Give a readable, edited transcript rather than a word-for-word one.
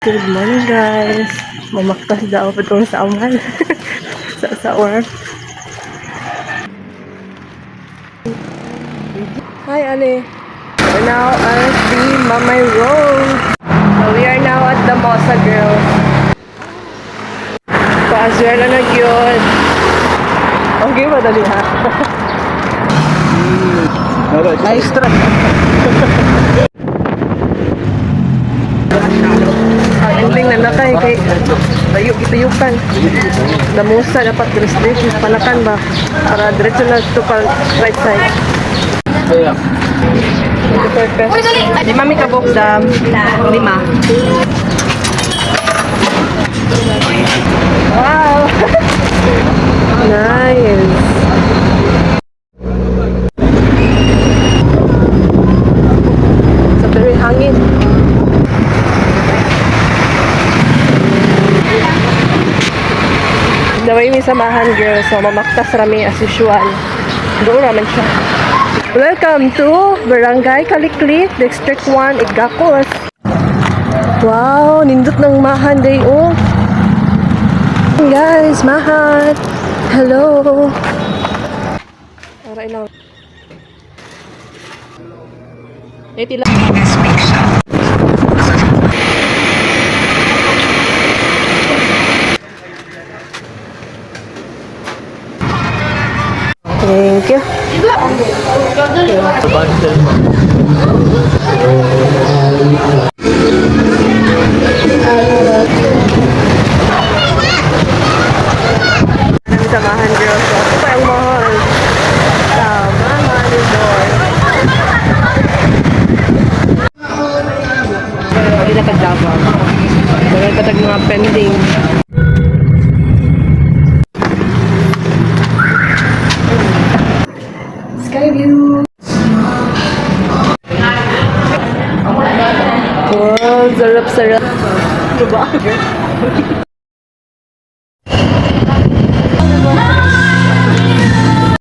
Good morning guys. Mamaktas daw pa itong sa amal. sa work. Hi Ali. We're now at the Mamay Road. So we are now at the Mosa Girls. Paaswela na yun. Okay ba dali ha? Nice try. Ending na nakay kay bayog-bayukan. Damusa dapat diretso panakan ba para diretso na to pa right side. Di mami kabok da 5. Wow. Nice. Sa very hangin. Naway may samahan girls, so mamaktas rami as usual. Doon naman siya. Welcome to Barangay Kaliklit, District 1, Igacos. Wow, nindot ng mahan day oh. Guys, mahan. Hello. Aray lang. Tila. Thank you. Samahan girls. Ito pa yung mahal. Samahan ni boy. Hindi na kagdabang. Meron patag mga pending. Skyview. Wow, sarap-sarap. Diba?